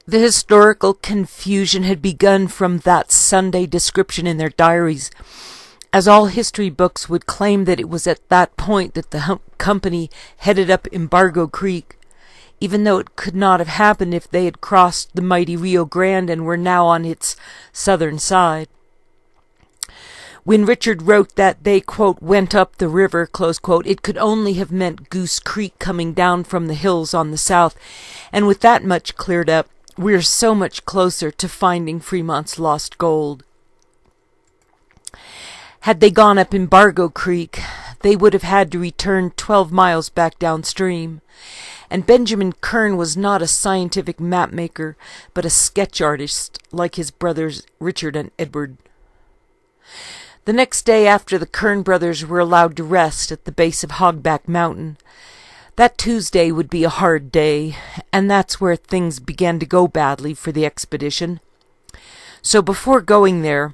The historical confusion had begun from that Sunday description in their diaries, as all history books would claim that it was at that point that the company headed up Embargo Creek, even though it could not have happened if they had crossed the mighty Rio Grande and were now on its southern side. When Richard wrote that they, quote, went up the river, close quote, it could only have meant Goose Creek coming down from the hills on the south, and with that much cleared up, we're so much closer to finding Fremont's lost gold. Had they gone up Embargo Creek, they would have had to return 12 miles back downstream, and Benjamin Kern was not a scientific mapmaker, but a sketch artist like his brothers Richard and Edward. The next day after the Kern brothers were allowed to rest at the base of Hogback Mountain, that Tuesday would be a hard day, and that's where things began to go badly for the expedition. So before going there,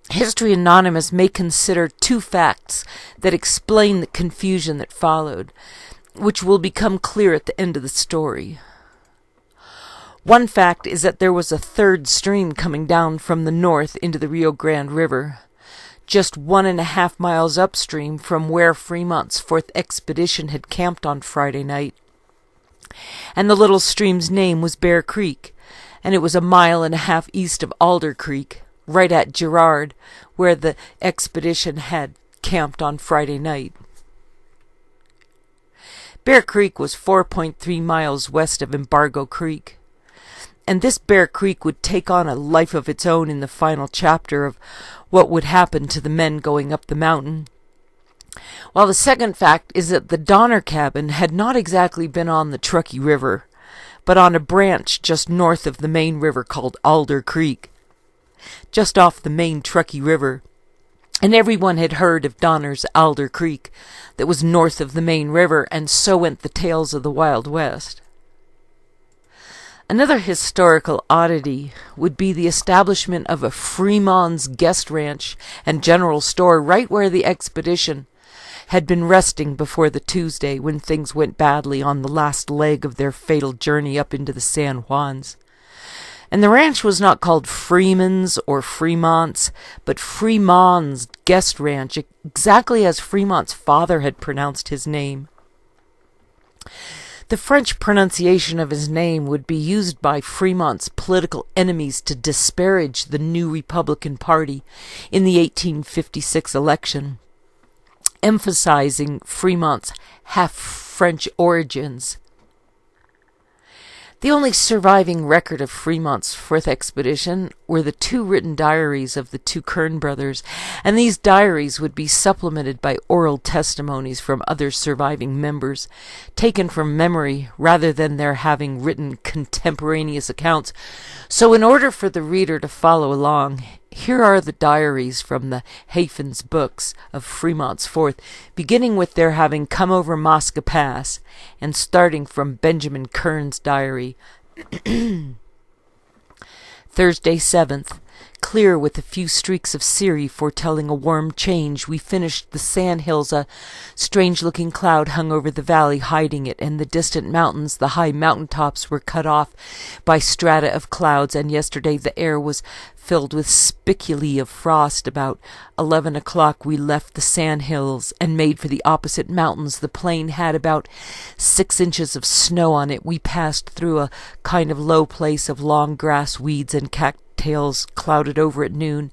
History Anonymous may consider two facts that explain the confusion that followed, which will become clear at the end of the story. One fact is that there was a third stream coming down from the north into the Rio Grande River, just 1.5 miles upstream from where Fremont's fourth expedition had camped on Friday night. And the little stream's name was Bear Creek, and it was 1.5 miles east of Alder Creek, right at Girard, where the expedition had camped on Friday night. Bear Creek was 4.3 miles west of Embargo Creek, and this Bear Creek would take on a life of its own in the final chapter of what would happen to the men going up the mountain. While the second fact is that the Donner cabin had not exactly been on the Truckee River, but on a branch just north of the main river called Alder Creek, just off the main Truckee River, and everyone had heard of Donner's Alder Creek that was north of the main river, and so went the tales of the Wild West. Another historical oddity would be the establishment of a Fremont's guest ranch and general store right where the expedition had been resting before the Tuesday when things went badly on the last leg of their fatal journey up into the San Juans. And the ranch was not called Freeman's or Fremont's, but Fremont's Guest Ranch, exactly as Fremont's father had pronounced his name. The French pronunciation of his name would be used by Fremont's political enemies to disparage the new Republican Party in the 1856 election, emphasizing Fremont's half-French origins. The only surviving record of Fremont's fourth expedition were the two written diaries of the two Kern brothers, and these diaries would be supplemented by oral testimonies from other surviving members, taken from memory rather than their having written contemporaneous accounts. So in order for the reader to follow along, here are the diaries from the Hafen's books of Fremont's fourth, beginning with their having come over Mosca Pass, and starting from Benjamin Kern's diary. Thursday 7th. Clear with a few streaks of Siri foretelling a warm change, we finished the sand hills. A strange-looking cloud hung over the valley, hiding it, and the distant mountains, the high mountain tops, were cut off by strata of clouds, and yesterday the air was filled with spiculae of frost. About 11 o'clock we left the sand hills and made for the opposite mountains. The plain had about 6 inches of snow on it. We passed through a kind of low place of long grass, weeds, and cattails, clouded over at noon,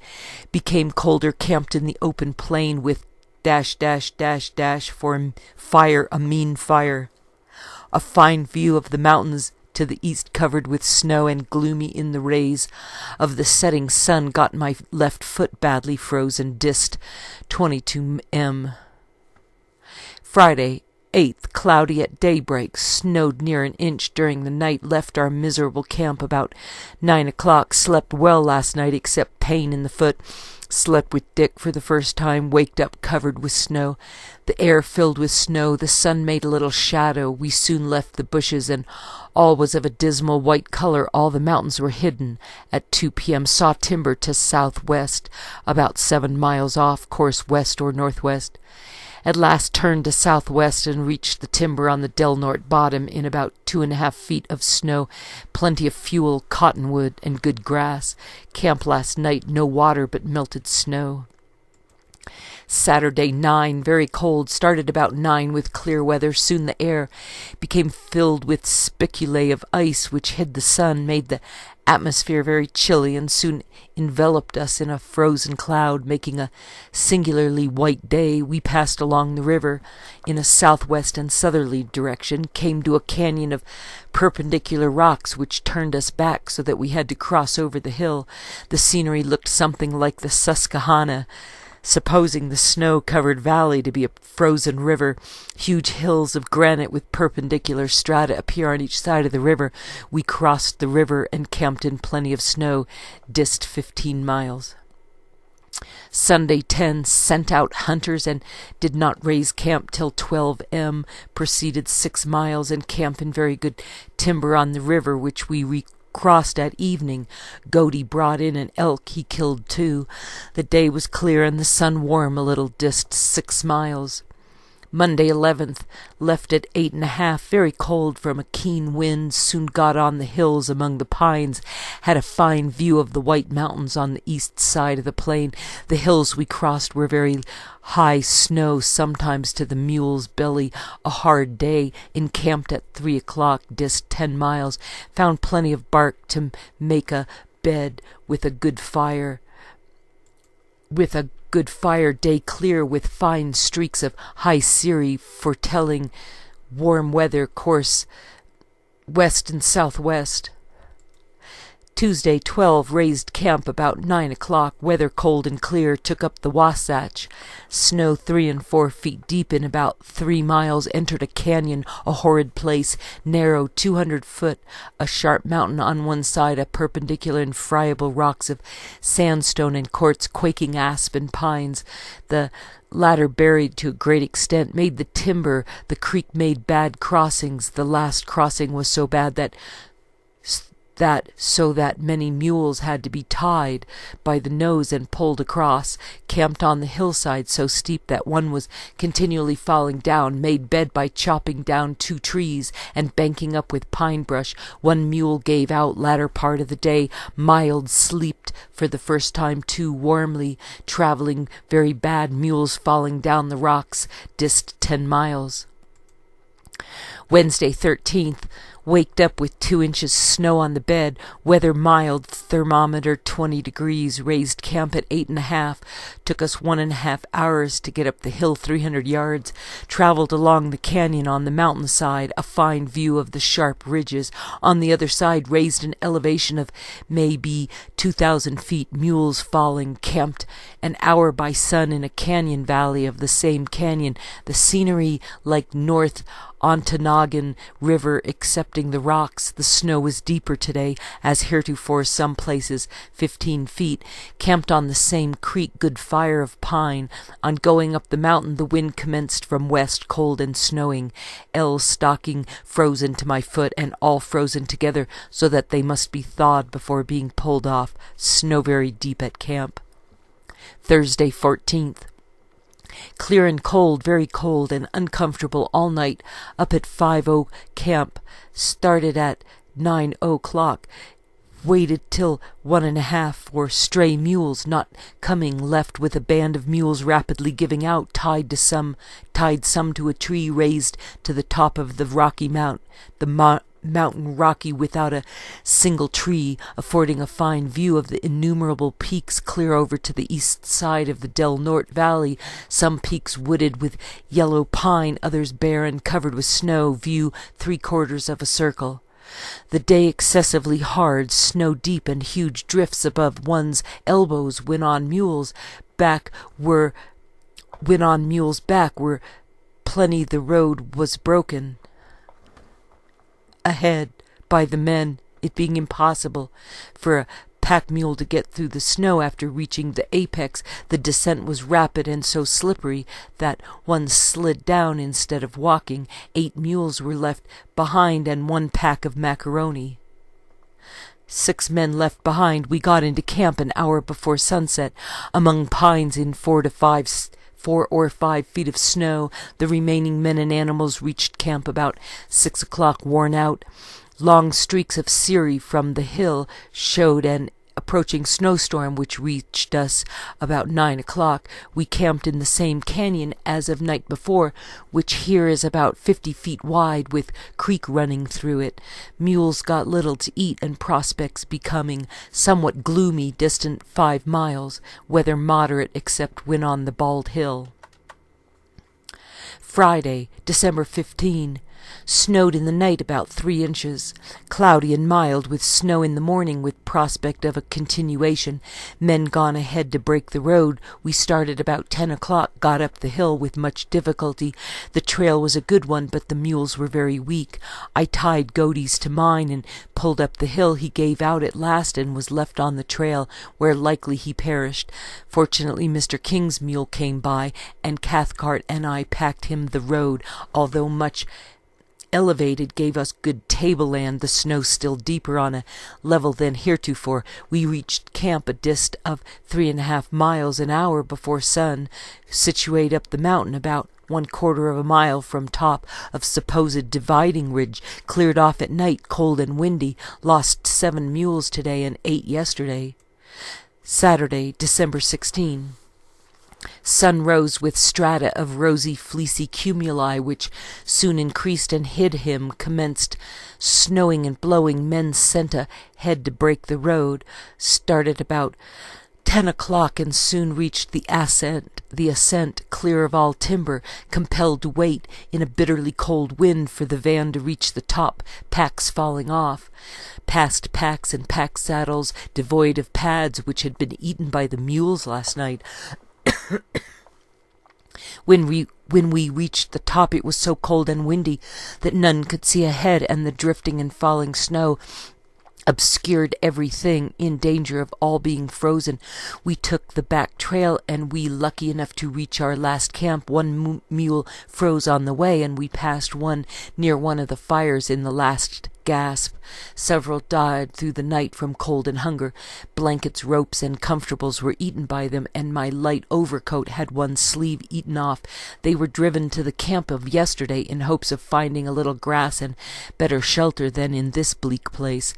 became colder, camped in the open plain with ... for fire, a mean fire. A fine view of the mountains to the east covered with snow and gloomy in the rays of the setting sun got my left foot badly frozen. Dist 22 m. Friday 8th, cloudy at daybreak, snowed near an inch during the night, left our miserable camp about 9 o'clock, slept well last night except pain in the foot, slept with Dick for the first time, waked up covered with snow, the air filled with snow, the sun made a little shadow, we soon left the bushes, and all was of a dismal white color, all the mountains were hidden. At 2 p.m. saw timber to southwest, about 7 miles off, course west or northwest. At last turned to southwest and reached the timber on the Del Norte bottom in about 2.5 feet of snow, plenty of fuel, cottonwood, and good grass. Camp last night, no water but melted snow. Saturday 9, very cold, started about 9 with clear weather. Soon the air became filled with spiculae of ice which hid the sun, made the atmosphere very chilly, and soon enveloped us in a frozen cloud, making a singularly white day. We passed along the river in a southwest and southerly direction, came to a canyon of perpendicular rocks which turned us back so that we had to cross over the hill. The scenery looked something like the Susquehanna, supposing the snow-covered valley to be a frozen river. Huge hills of granite with perpendicular strata appear on each side of the river. We crossed the river and camped in plenty of snow, dist 15 miles. Sunday 10, sent out hunters and did not raise camp till 12 m. Proceeded 6 miles and camped in very good timber on the river, which we crossed at evening. Godey brought in an elk. He killed 2. The day was clear and the sun warm, a little dist 6 miles. Monday 11th, left at 8.5, very cold from a keen wind, soon got on the hills among the pines, had a fine view of the White Mountains on the east side of the plain. The hills we crossed were very high snow, sometimes to the mule's belly. A hard day. Encamped at 3 o'clock, dist 10 miles, found plenty of bark to make a bed with a good fire. Day clear with fine streaks of high cirri, foretelling warm weather, course west and southwest. Tuesday 12, raised camp about 9 o'clock, weather cold and clear, took up the Wasatch. Snow 3 and 4 feet deep in about 3 miles, entered a canyon, a horrid place, narrow, 200 foot, a sharp mountain on one side, a perpendicular and friable rocks of sandstone and quartz, quaking asp and pines, the latter buried to a great extent, made the timber. The creek made bad crossings. The last crossing was so bad that many mules had to be tied by the nose and pulled across. Camped on the hillside so steep that one was continually falling down, made bed by chopping down 2 trees and banking up with pine brush. One mule gave out latter part of the day, mild, sleeped for the first time too warmly, traveling very bad, mules falling down the rocks, dist 10 miles. Wednesday 13th, waked up with 2 inches snow on the bed, weather mild, thermometer 20 degrees, raised camp at 8.5, took us 1.5 hours to get up the hill 300 yards, traveled along the canyon on the mountainside, a fine view of the sharp ridges. On the other side, raised an elevation of maybe 2,000 feet, mules falling, camped an hour by sun in a canyon valley of the same canyon, the scenery like North Ontonagon River, excepting the rocks. The snow was deeper today, as heretofore, some places 15 feet. Camped on the same creek, good fire of pine. On going up the mountain, the wind commenced from west, cold and snowing. Stocking frozen to my foot, and all frozen together, so that they must be thawed before being pulled off. Snow very deep at camp. Thursday 14th. Clear and cold, very cold and uncomfortable all night. Up at 5:00 camp. Started at 9 o'clock. Waited till 1.5 for stray mules not coming. Left with a band of mules rapidly giving out. Tied some to a tree raised to the top of the rocky mountain rocky without a single tree, affording a fine view of the innumerable peaks clear over to the east side of the Del Norte Valley, some peaks wooded with yellow pine, others bare and covered with snow, view 3/4 of a circle. The day excessively hard, snow deep and huge drifts above one's elbows. When on mules back were plenty, the road was broken ahead by the men, it being impossible for a pack mule to get through the snow. After reaching the apex, the descent was rapid and so slippery that one slid down instead of walking. 8 mules were left behind and 1 pack of macaroni. 6 men left behind. We got into camp an hour before sunset, among pines in 4 to 5 4 or 5 feet of snow. The remaining men and animals reached camp about 6 o'clock, worn out. Long streaks of cirri from the hill showed an approaching snowstorm which reached us about 9 o'clock. We camped in the same canyon as of night before, which here is about 50 feet wide, with creek running through it. Mules got little to eat, and prospects becoming somewhat gloomy, distant 5 miles. Weather moderate except when on the bald hill. Friday, December 15. Snowed in the night about 3 inches. Cloudy and mild, with snow in the morning, with prospect of a continuation. Men gone ahead to break the road. We started about 10 o'clock, got up the hill with much difficulty. The trail was a good one, but the mules were very weak. I tied Godey's to mine and pulled up the hill. He gave out at last and was left on the trail, where likely he perished. Fortunately Mr. King's mule came by, and Cathcart and I packed him the road, although much elevated, gave us good tableland, the snow still deeper on a level than heretofore. We reached camp a dist of 3.5 miles an hour before sun, situate up the mountain about 1/4 of a mile from top of supposed dividing ridge, cleared off at night, cold and windy, lost 7 mules today and 8 yesterday. Saturday, December 16. Sun rose with strata of rosy fleecy cumuli, which soon increased and hid him. Commenced snowing and blowing. Men sent ahead to break the road. Started about 10 o'clock and soon reached the ascent, clear of all timber, compelled to wait in a bitterly cold wind for the van to reach the top, packs falling off. Past packs and pack saddles devoid of pads, which had been eaten by the mules last night. When we reached the top, it was so cold and windy that none could see ahead, and the drifting and falling snow obscured everything, in danger of all being frozen. We took the back trail, and we lucky enough to reach our last camp. One mule froze on the way, and we passed one near one of the fires in the last gasp. Several died through the night from cold and hunger. Blankets, ropes, and comfortables were eaten by them, and my light overcoat had one sleeve eaten off. They were driven to the camp of yesterday in hopes of finding a little grass and better shelter than in this bleak place.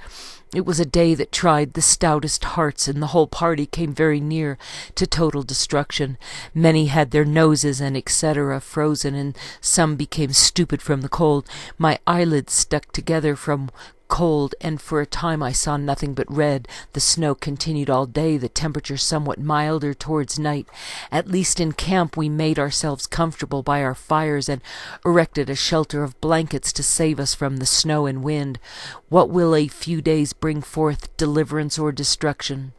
It was a day that tried the stoutest hearts, and the whole party came very near to total destruction. Many had their noses and etc. frozen, and some became stupid from the cold. My eyelids stuck together from cold, and for a time I saw nothing but red. The snow continued all day, the temperature somewhat milder towards night. At least in camp we made ourselves comfortable by our fires and erected a shelter of blankets to save us from the snow and wind. What will a few days bring forth, deliverance or destruction?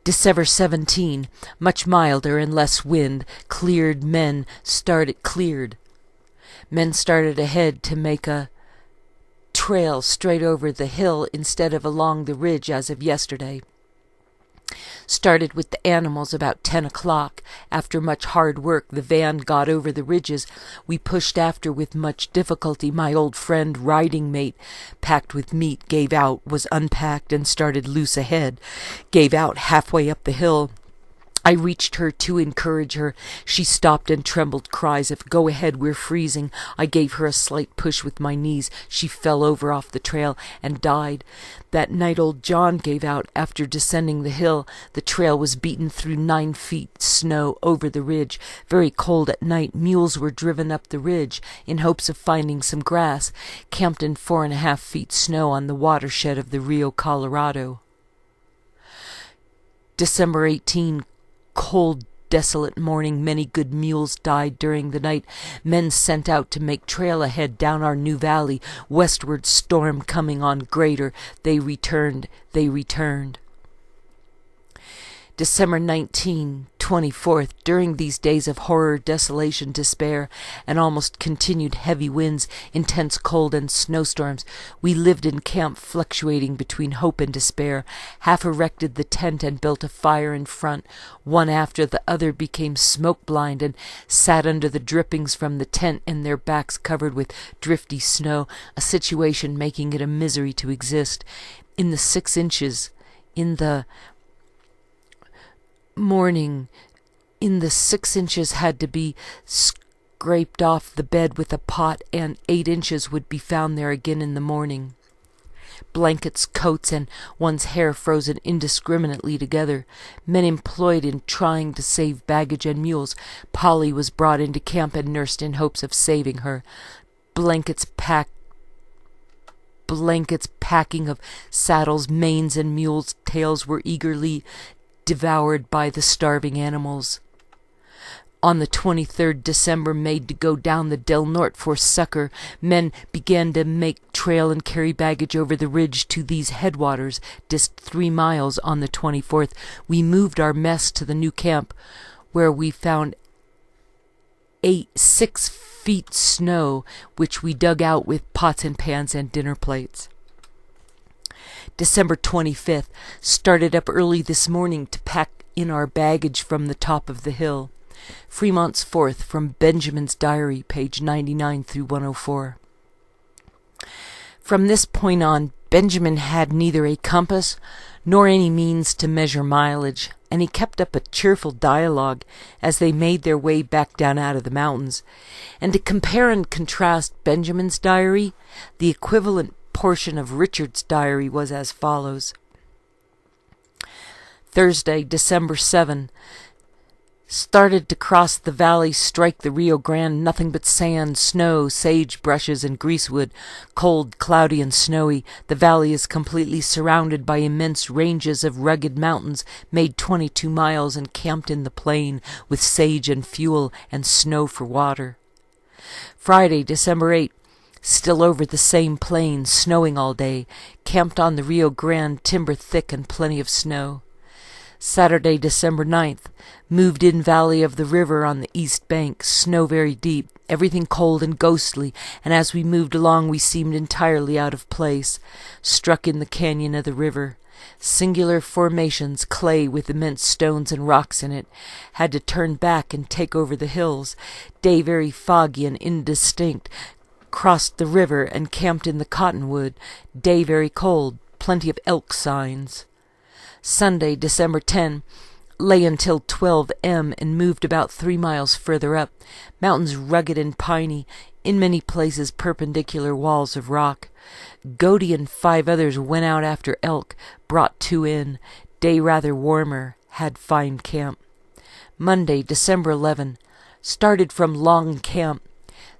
December 17, much milder and less wind. Men started ahead to make a trail straight over the hill instead of along the ridge as of yesterday. Started with the animals about 10 o'clock. After much hard work, the van got over the ridges. We pushed after with much difficulty. My old friend, riding mate, packed with meat, gave out, was unpacked, and started loose ahead. Gave out halfway up the hill. I reached her to encourage her. She stopped and trembled cries of, "Go ahead, we're freezing." I gave her a slight push with my knees. She fell over off the trail and died. That night old John gave out after descending the hill. The trail was beaten through 9 feet snow over the ridge. Very cold at night. Mules were driven up the ridge in hopes of finding some grass. Camped in 4.5 feet snow on the watershed of the Rio Colorado. December 18. Cold, desolate morning. Many good mules died during the night. Men sent out to make trail ahead down our new valley. Westward storm coming on greater. They returned. December 19, 24th. During these days of horror, desolation, despair, and almost continued heavy winds, intense cold, and snowstorms, we lived in camp, fluctuating between hope and despair. Half erected the tent and built a fire in front. One after the other became smoke-blind and sat under the drippings from the tent, and their backs covered with drifty snow, a situation making it a misery to exist. In the 6 inches, in the morning, in the 6 inches had to be scraped off the bed with a pot, and 8 inches would be found there again in the morning. Blankets, coats, and one's hair frozen indiscriminately together. Men employed in trying to save baggage and mules. Polly was brought into camp and nursed in hopes of saving her. Blankets, packing of saddles, manes, and mules' tails were eagerly devoured by the starving animals. On the 23rd December, made to go down the Del Norte for succor, men began to make trail and carry baggage over the ridge to these headwaters, distant 3 miles. On the 24th, we moved our mess to the new camp, where we found 6 feet snow, which we dug out with pots and pans and dinner plates. December 25th, started up early this morning to pack in our baggage from the top of the hill. Fremont's 4th, from Benjamin's diary, page 99 through 104. From this point on, Benjamin had neither a compass nor any means to measure mileage, and he kept up a cheerful dialogue as they made their way back down out of the mountains. And to compare and contrast Benjamin's diary, the equivalent portion of Richard's diary was as follows. Thursday, December 7. Started to cross the valley, strike the Rio Grande, nothing but sand, snow, sage brushes, and greasewood. Cold, cloudy, and snowy. The valley is completely surrounded by immense ranges of rugged mountains, made 22 miles and camped in the plain, with sage and fuel and snow for water. Friday, December 8. Still over the same plain, snowing all day. Camped on the Rio Grande, timber thick and plenty of snow. Saturday, December 9th, moved in valley of the river on the east bank, snow very deep, everything cold and ghostly, and as we moved along we seemed entirely out of place, struck in the canyon of the river. Singular formations, clay with immense stones and rocks in it, had to turn back and take over the hills. Day very foggy and indistinct, crossed the river and camped in the cottonwood. Day very cold, plenty of elk signs. Sunday, December 10, lay until 12 m. and moved about 3 miles further up. Mountains rugged and piney, in many places perpendicular walls of rock. Godey and 5 others went out after elk, brought 2 in. Day rather warmer, had fine camp. Monday, December 11, started from Long Camp.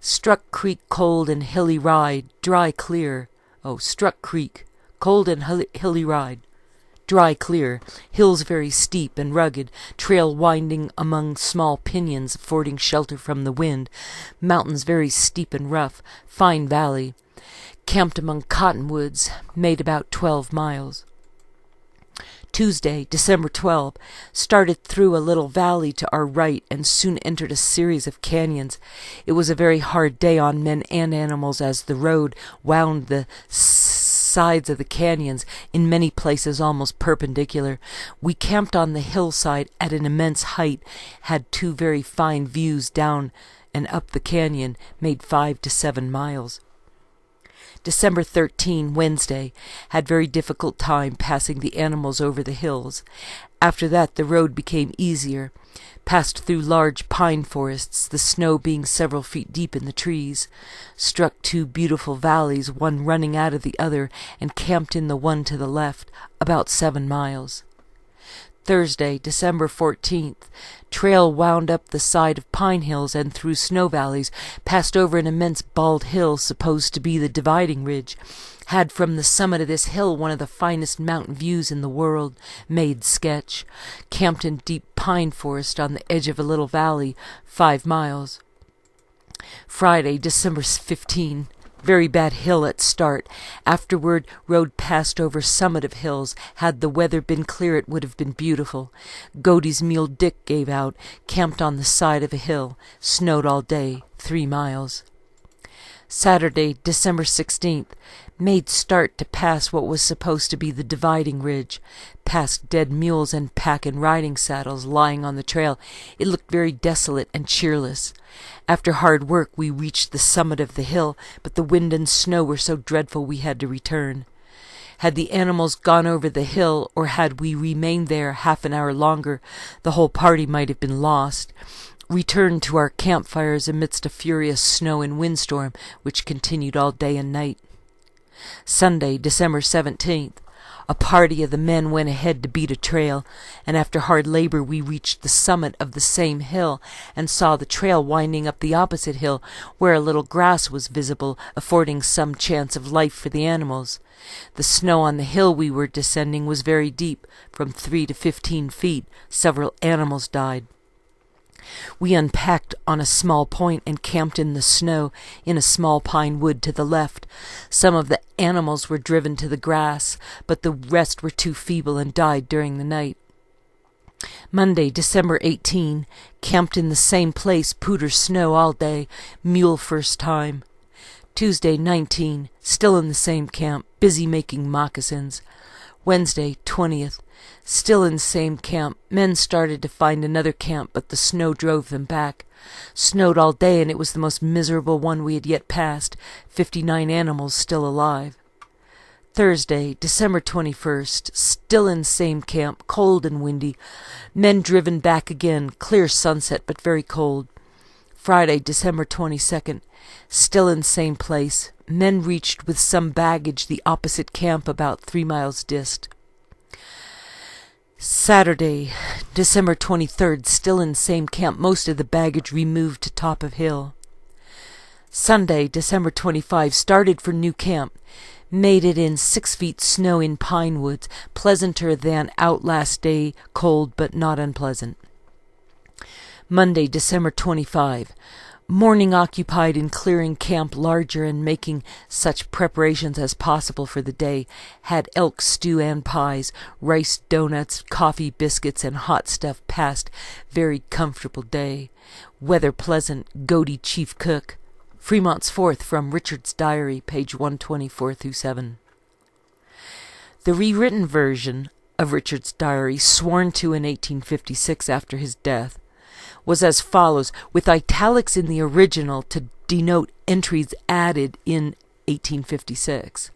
Struck Creek cold and hilly ride, dry clear. Struck Creek, cold and hilly ride. Dry clear, hills very steep and rugged, trail winding among small pinyons, affording shelter from the wind, mountains very steep and rough, fine valley. Camped among cottonwoods, made about 12 miles. Tuesday, December 12, started through a little valley to our right and soon entered a series of canyons. It was a very hard day on men and animals as the road wound the sides of the canyons, in many places almost perpendicular. We camped on the hillside at an immense height, had 2 very fine views down and up the canyon, made 5 to 7 miles. December 13, Wednesday, had very difficult time passing the animals over the hills. After that the road became easier. Passed through large pine forests, the snow being several feet deep in the trees. Struck 2 beautiful valleys, one running out of the other, and camped in the one to the left, about 7 miles. Thursday, December 14th, trail wound up the side of pine hills and through snow valleys, passed over an immense bald hill supposed to be the dividing ridge. Had from the summit of this hill one of the finest mountain views in the world, made sketch. Camped in deep pine forest on the edge of a little valley, 5 miles. Friday, December 15. Very bad hill at start. Afterward rode past over summit of hills. Had the weather been clear it would have been beautiful. Godey's mule Dick gave out. Camped on the side of a hill. Snowed all day, 3 miles. Saturday, December 16th. Made start to pass what was supposed to be the dividing ridge. Past dead mules and pack and riding saddles lying on the trail. It looked very desolate and cheerless. After hard work we reached the summit of the hill, but the wind and snow were so dreadful we had to return. Had the animals gone over the hill, or had we remained there half an hour longer, the whole party might have been lost. Returned to our campfires amidst a furious snow and windstorm, which continued all day and night. Sunday, December 17th. A party of the men went ahead to beat a trail, and after hard labor we reached the summit of the same hill, and saw the trail winding up the opposite hill, where a little grass was visible, affording some chance of life for the animals. The snow on the hill we were descending was very deep, from 3 to 15 feet. Several animals died. We unpacked on a small point and camped in the snow in a small pine wood to the left. Some of the animals were driven to the grass, but the rest were too feeble and died during the night. Monday, December 18, camped in the same place, Pooter snow all day, mule first time. Tuesday, 19, still in the same camp, busy making moccasins. Wednesday, 20th, still in the same camp. Men started to find another camp, but the snow drove them back. Snowed all day, and it was the most miserable one we had yet passed. 59 animals still alive. Thursday, December 21st, still in the same camp, cold and windy. Men driven back again, clear sunset, but very cold. Friday, December 22nd, still in the same place. Men reached with some baggage the opposite camp about 3 miles distant. Saturday, December 23rd, still in the same camp, most of the baggage removed to top of hill. Sunday, December 25, started for new camp. Made it in 6 feet snow in pine woods, pleasanter than out last day, cold but not unpleasant. Monday, December 25. Morning occupied in clearing camp larger and making such preparations as possible for the day. Had elk stew and pies, rice donuts, coffee, biscuits, and hot stuff passed. Very comfortable day. Weather pleasant. Goaty chief cook. Fremont's Fourth from Richard's Diary, page 124-7. The rewritten version of Richard's Diary, sworn to in 1856 after his death, was as follows, with italics in the original to denote entries added in 1856.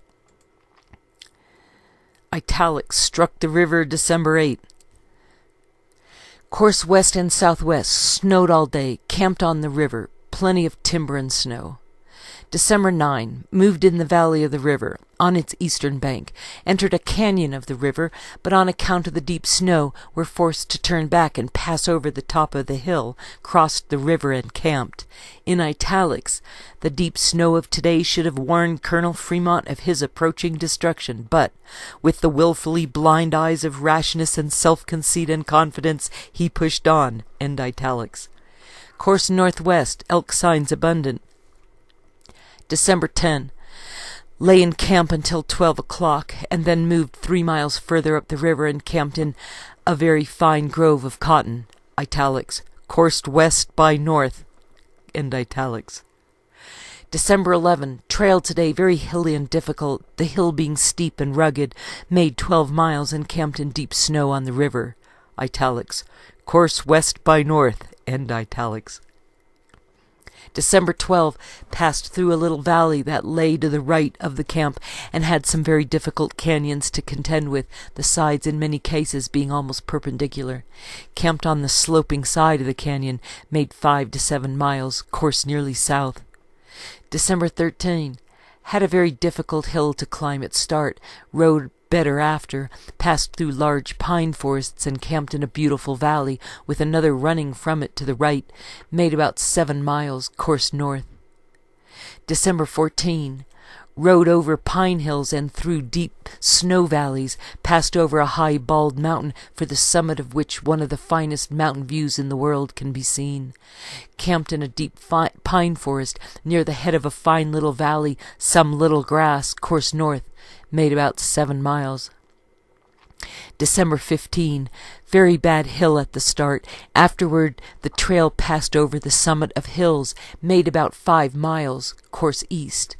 Italics: struck the river December 8. Course west and southwest, snowed all day, camped on the river, plenty of timber and snow. December 9, moved in the valley of the river, on its eastern bank, entered a canyon of the river, but on account of the deep snow were forced to turn back and pass over the top of the hill, crossed the river and camped. In italics, the deep snow of today should have warned Colonel Fremont of his approaching destruction, but, with the willfully blind eyes of rashness and self-conceit and confidence, he pushed on. End italics. Course northwest, elk signs abundant. December 10. Lay in camp until 12 o'clock, and then moved 3 miles further up the river and camped in a very fine grove of cotton. Italics. Coursed west by north. End italics. December 11. Trail today very hilly and difficult, the hill being steep and rugged. Made 12 miles and camped in deep snow on the river. Italics. Course west by north. End italics. December 12, passed through a little valley that lay to the right of the camp and had some very difficult canyons to contend with, the sides in many cases being almost perpendicular. Camped on the sloping side of the canyon, made 5 to 7 miles, course nearly south. December 13, had a very difficult hill to climb at start, rode better after, passed through large pine forests and camped in a beautiful valley with another running from it to the right, made about 7 miles, course north. December 14, rode over pine hills and through deep snow valleys, passed over a high bald mountain for the summit of which one of the finest mountain views in the world can be seen. Camped in a deep pine forest near the head of a fine little valley, some little grass, course north, made about 7 miles. December 15, very bad hill at the start. Afterward, the trail passed over the summit of hills, made about 5 miles, course east.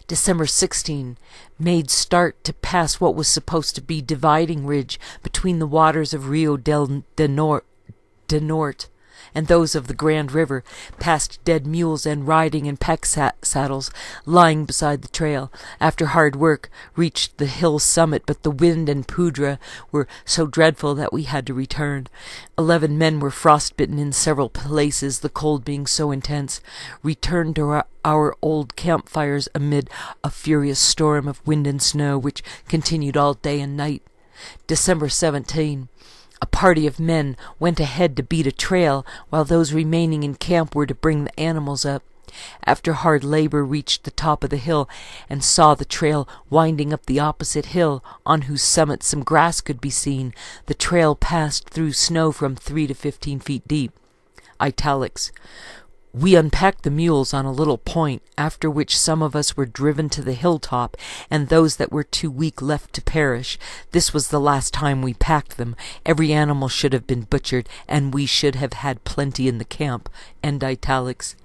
December 16, made start to pass what was supposed to be dividing ridge between the waters of Rio del Norte. and those of the Grand River, past dead mules and riding in pack saddles lying beside the trail. After hard work, reached the hill summit, but the wind and poudre were so dreadful that we had to return. 11 men were frostbitten in several places, the cold being so intense. Returned to our old campfires amid a furious storm of wind and snow, which continued all day and night. December 17. A party of men went ahead to beat a trail, while those remaining in camp were to bring the animals up. After hard labor, reached the top of the hill and saw the trail winding up the opposite hill, on whose summit some grass could be seen. The trail passed through snow from 3 to 15 feet deep. Italics. We unpacked the mules on a little point, after which some of us were driven to the hilltop, and those that were too weak left to perish. This was the last time we packed them. Every animal should have been butchered, and we should have had plenty in the camp. End italics.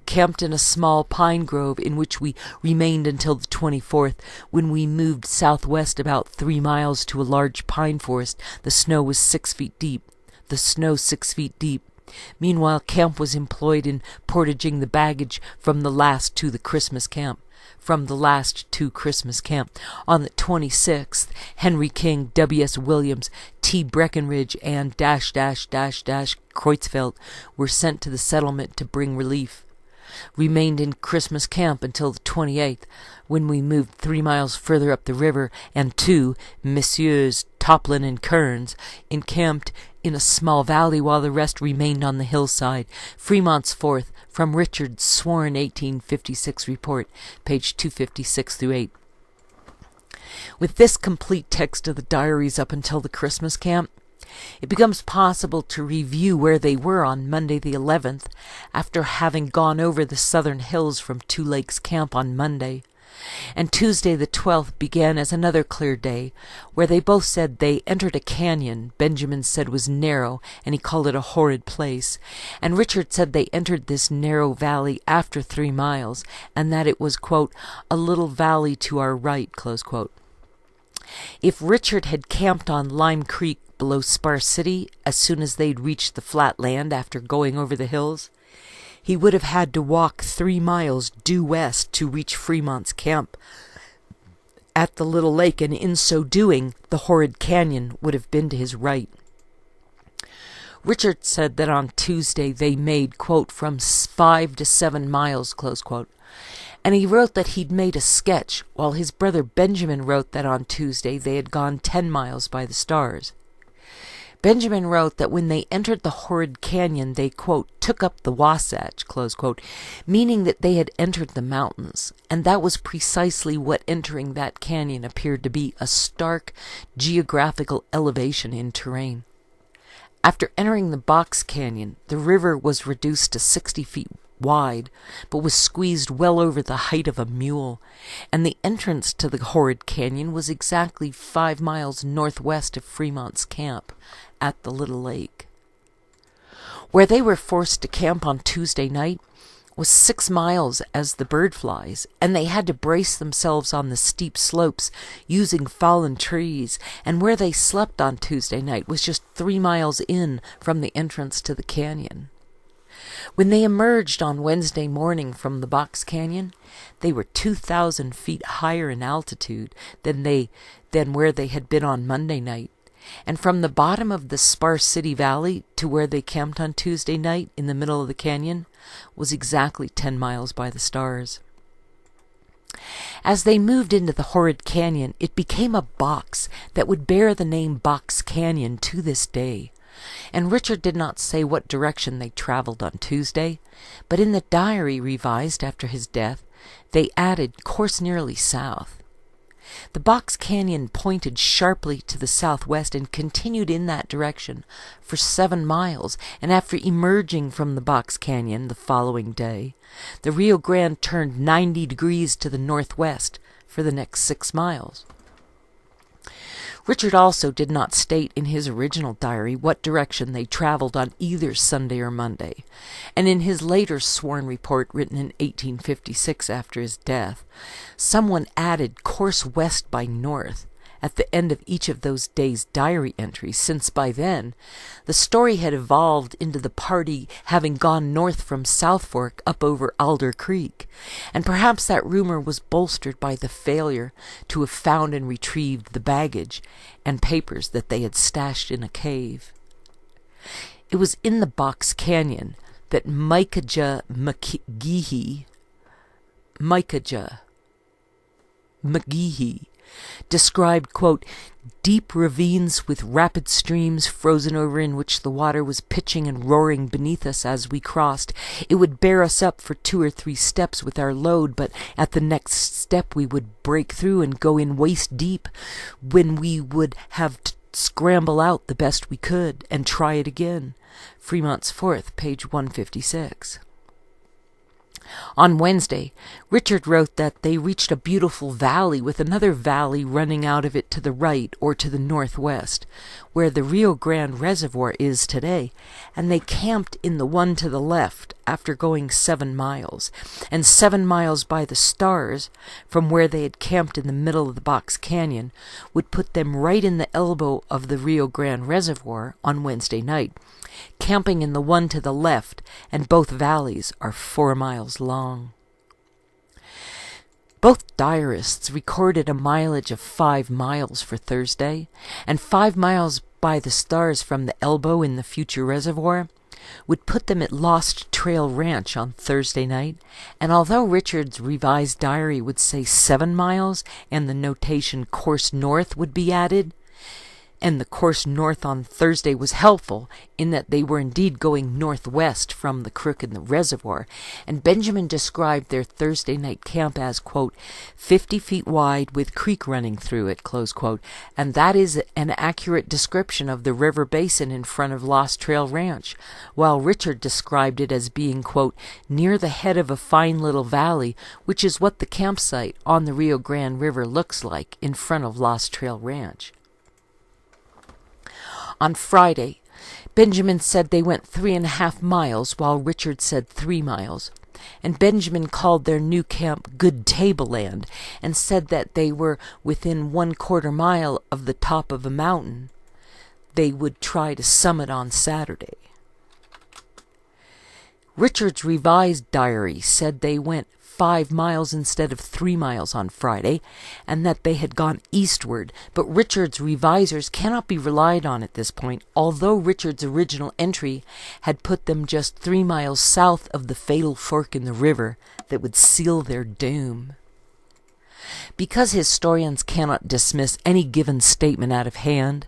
Camped in a small pine grove, in which we remained until the 24th, when we moved southwest about 3 miles to a large pine forest. The snow was 6 feet deep. Meanwhile, camp was employed in portaging the baggage from the last to Christmas camp. On the 26th, Henry King, W.S. Williams, T. Breckenridge, and Creutzfeldt were sent to the settlement to bring relief. Remained in Christmas camp until the 28th, when we moved 3 miles further up the river, and Messieurs Toplin and Kearns encamped in a small valley, while the rest remained on the hillside. Fremont's 4th, from Richard's sworn 1856 report, page 256-8. With this complete text of the diaries up until the Christmas camp, it becomes possible to review where they were on Monday the 11th, after having gone over the southern hills from Two Lakes Camp on Monday. And Tuesday the 12th began as another clear day, where they both said they entered a canyon Benjamin said was narrow, and he called it a horrid place, and Richard said they entered this narrow valley after 3 miles, and that it was, quote, a little valley to our right, close quote. If Richard had camped on Lime Creek below Spar City as soon as they'd reached the flat land after going over the hills, he would have had to walk 3 miles due west to reach Fremont's camp at the little lake, and in so doing, the horrid canyon would have been to his right. Richard said that on Tuesday they made, quote, from 5 to 7 miles, close quote. And he wrote that he'd made a sketch, while his brother Benjamin wrote that on Tuesday they had gone 10 miles by the stars. Benjamin wrote that when they entered the horrid canyon, they, quote, took up the Wasatch, close quote, meaning that they had entered the mountains, and that was precisely what entering that canyon appeared to be, a stark geographical elevation in terrain. After entering the Box Canyon, the river was reduced to 60 feet wide, but was squeezed well over the height of a mule, and the entrance to the horrid canyon was exactly 5 miles northwest of Fremont's camp at the little lake. Where they were forced to camp on Tuesday night was 6 miles as the bird flies, and they had to brace themselves on the steep slopes using fallen trees, and where they slept on Tuesday night was just 3 miles in from the entrance to the canyon. When they emerged on Wednesday morning from the Box Canyon, they were 2,000 feet higher in altitude than where they had been on Monday night, and from the bottom of the Spar City Valley to where they camped on Tuesday night in the middle of the canyon was exactly 10 miles by the stars. As they moved into the horrid canyon, it became a box that would bear the name Box Canyon to this day. And Richard did not say what direction they traveled on Tuesday, but in the diary revised after his death, they added course nearly south. The Box Canyon pointed sharply to the southwest and continued in that direction for 7 miles, and after emerging from the Box Canyon the following day, the Rio Grande turned 90 degrees to the northwest for the next 6 miles. Richard also did not state in his original diary what direction they traveled on either Sunday or Monday, and in his later sworn report written in 1856 after his death, someone added course west by north, at the end of each of those days' diary entries, since by then the story had evolved into the party having gone north from South Fork up over Alder Creek, and perhaps that rumor was bolstered by the failure to have found and retrieved the baggage and papers that they had stashed in a cave. It was in the Box Canyon that Micajah McGehee described, quote, deep ravines with rapid streams frozen over in which the water was pitching and roaring beneath us as we crossed. It would bear us up for 2 or 3 steps with our load, but at the next step we would break through and go in waist deep, when we would have to scramble out the best we could and try it again. Fremont's 4th, page 156. On Wednesday, Richard wrote that they reached a beautiful valley with another valley running out of it to the right or to the northwest, where the Rio Grande Reservoir is today, and they camped in the one to the left after going 7 miles, and 7 miles by the stars from where they had camped in the middle of the Box Canyon would put them right in the elbow of the Rio Grande Reservoir on Wednesday night, camping in the one to the left, and both valleys are 4 miles long. Both diarists recorded a mileage of 5 miles for Thursday, and 5 miles by the stars from the elbow in the future reservoir would put them at Lost Trail Ranch on Thursday night, and although Richard's revised diary would say 7 miles and the notation course north would be added, and the course north on Thursday was helpful in that they were indeed going northwest from the crook in the reservoir, and Benjamin described their Thursday night camp as, quote, 50 feet wide with creek running through it, close quote, and that is an accurate description of the river basin in front of Lost Trail Ranch, while Richard described it as being, quote, near the head of a fine little valley, which is what the campsite on the Rio Grande River looks like in front of Lost Trail Ranch. On Friday, Benjamin said they went 3.5 miles, while Richard said 3 miles, and Benjamin called their new camp Good Tableland, and said that they were within 1/4 mile of the top of a mountain they would try to summit on Saturday. Richard's revised diary said they went 5 miles instead of 3 miles on Friday, and that they had gone eastward, but Richard's revisers cannot be relied on at this point, although Richard's original entry had put them just 3 miles south of the fatal fork in the river that would seal their doom. Because historians cannot dismiss any given statement out of hand,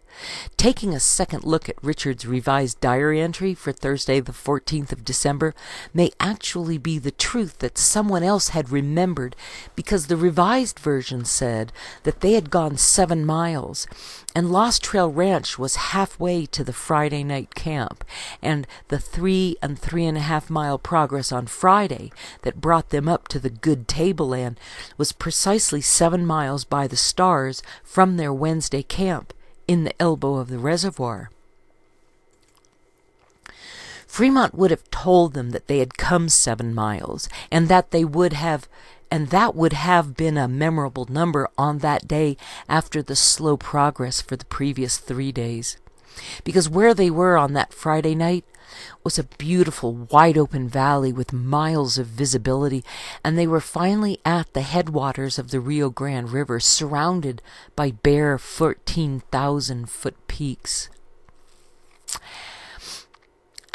taking a second look at Richard's revised diary entry for Thursday the 14th of December may actually be the truth that someone else had remembered, because the revised version said that they had gone 7 miles, and Lost Trail Ranch was halfway to the Friday night camp, and the 3 and 3.5 mile progress on Friday that brought them up to the Good Tableland was precisely 7 miles by the stars from their Wednesday camp in the elbow of the reservoir. Fremont would have told them that they had come 7 miles, and that would have been a memorable number on that day after the slow progress for the previous 3 days, because where they were on that Friday night was a beautiful wide-open valley with miles of visibility, and they were finally at the headwaters of the Rio Grande River, surrounded by bare 14,000-foot peaks.